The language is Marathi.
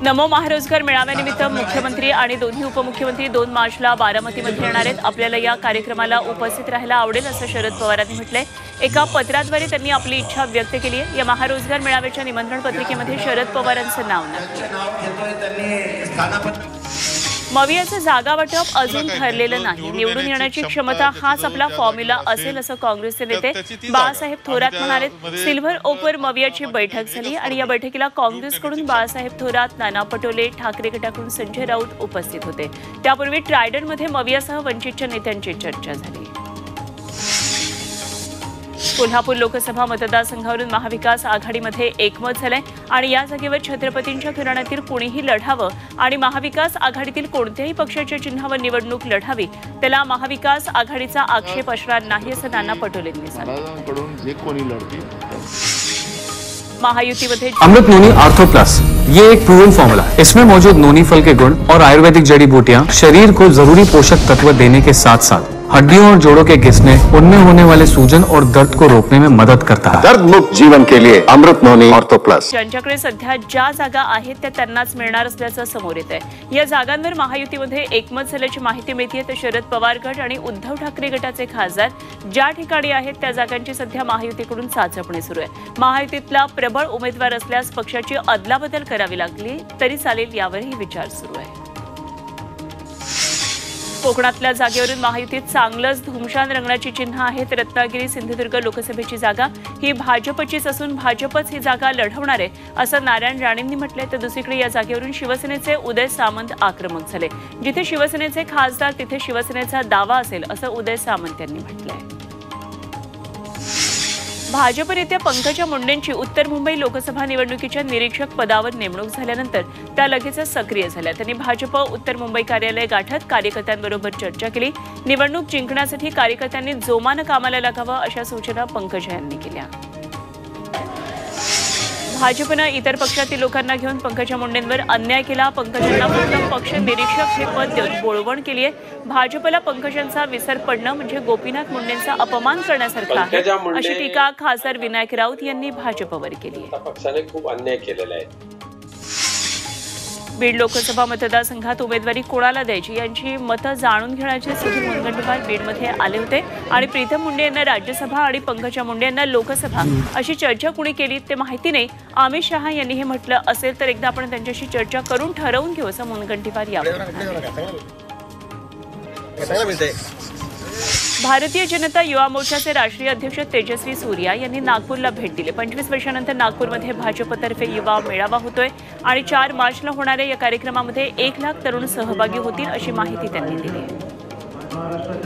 नमो महारोजगार मेळाव्यानिमित्त मुख्यमंत्री आणि दोन्ही उपमुख्यमंत्री 2 मार्चला बारामतीमध्ये येणार आहेत। आपल्याला या कार्यक्रमाला उपस्थित राहायला आवडेल असं शरद पवारांनी म्हटलंय। एका पत्राद्वारे त्यांनी आपली इच्छा व्यक्त केली आहे। या महारोजगार मेळाव्याच्या निमंत्रण पत्रिकेमध्ये शरद पवारांचं नाव नाही। मवियाचं जागा वाटप अजून ठरलेलं नाही। निवडून येण्याची क्षमता हाच आपला फॉर्म्युला असेल असं काँग्रेसचे नेते बाळासाहेब थोरात म्हणाले। सिल्व्हर ओकवर मवियाची बैठक झाली आणि या बैठकीला काँग्रेसकडून बाळासाहेब थोरात, नाना पटोले, ठाकरे गटाकडून संजय राऊत उपस्थित होते। त्यापूर्वी ट्रायडनमध्ये मवियासह वंचितच्या नेत्यांची चर्चा झाली। कोल्हापूर लोकसभा मतदारसंघावरून महाविकास आघाडीमध्ये एकमत झालंय आणि या जागेवर छत्रपतींच्या घराण्यातील कोणीही लढावं आणि महाविकास आघाडीतील कोणत्याही पक्षाच्या चिन्हावर निवडणूक लढावी त्याला महाविकास आघाडीचा आक्षेप असणार नाही असं नाना पटोलेंनी सांगितलं। महायुतीमध्ये अमृत नोनी आर्थो प्लस ये एक प्रूवन फॉर्मूला है। इसमें मौजूद नोनी फल के गुण और आयुर्वेदिक जड़ी बूटियां शरीर को जरूरी पोषक तत्व देने के साथ साथ हड्डियों और जोड़ों के घिसने, उनमें होने वाले सूजन और दर्द को रोकने में मदद करता है। दर्द मुक्त जीवन के लिए अमृत नोनी आर्थो प्लस। ज्यांच्याकडे सध्या ज्या जागा आहेत त्या त्यांनाच मिळणार असल्याचं समोर येत आहे। या जागांवर महायुतीमध्ये एकमत झाल्याची माहिती मिळते। तर शरद पवार गट आणि उद्धव ठाकरे गटाचे खासदार ज्या ठिकाणी आहेत त्या जागांची सध्या महायुतीकडून चाचपणी सुरू आहे। महायुतीतला प्रबळ उमेदवार असल्यास पक्षाची अदलाबदल करावी लागली तरी चालेल यावरही विचार सुरू आहे। कोकणातल्या जागेवरून महायुतीत चांगलंच धुमशान रंगण्याची चिन्ह आहेत। रत्नागिरी सिंधुदुर्ग लोकसभेची जागा ही भाजपचीच असून भाजपच ही जागा लढवणार आहे असं नारायण राणेंनी म्हटलंय। तर दुसरीकडे या जागेवरून शिवसेनेचे उदय सामंत आक्रमक झाले। जिथे शिवसेनेचे खासदार तिथे शिवसेनेचा दावा असेल असं उदय सामंत यांनी म्हटलंय। भाजप नेत्या पंकजा मुंडेंची उत्तर मुंबई लोकसभा निवडणुकीच्या निरीक्षक पदावर नेमणूक झाल्यानंतर त्या लगेचच सक्रिय झाल्या। त्यांनी भाजप उत्तर मुंबई कार्यालय गाठत कार्यकर्त्यांबरोबर चर्चा केली। निवडणूक जिंकण्यासाठी कार्यकर्त्यांनी जोमानं कामाला लागावं अशा सूचना पंकजा यांनी केल्या। भाजपनं इतर पक्षातील लोकांना घेऊन पंकजा मुंडेंवर अन्याय केला। पंकजांना फक्त पक्ष निरीक्षक हे पद देऊन बोळवण केली आहे। भाजपला पंकजांचा विसर पडणं म्हणजे गोपीनाथ मुंडेंचा अपमान करण्यासारखं आहे अशी टीका खासदार विनायक राऊत यांनी भाजपवर केली आहे। पक्षाने खूप अन्याय केलेला आहे। बीड लोकसभा मतदारसंघात उमेदवारी कोणाला द्यायची यांची मतं जाणून घेण्याचे सुधीर मुनगंटीवार बीडमध्ये आले होते आणि प्रीतम मुंडे यांना राज्यसभा आणि पंकजा मुंडे यांना लोकसभा अशी चर्चा कुणी केली ते माहिती नाही। अमित शहा यांनी हे म्हटलं असेल तर एकदा आपण त्यांच्याशी चर्चा करून ठरवून घेऊ असं मुनगंटीवार यावेळी म्हणाले। भारतीय जनता युवा मोर्चाचे राष्ट्रीय अध्यक्ष तेजस्वी सूर्या यांनी नागपूरला भेट दिली। 25 वर्षांनंतर नागपूरमध्ये भाजपतर्फे युवा मेळावा होतोय आणि 4 मार्चला होणाऱ्या या कार्यक्रमामध्ये 1 लाख तरुण सहभागी होतील अशी माहिती त्यांनी दिली आहे।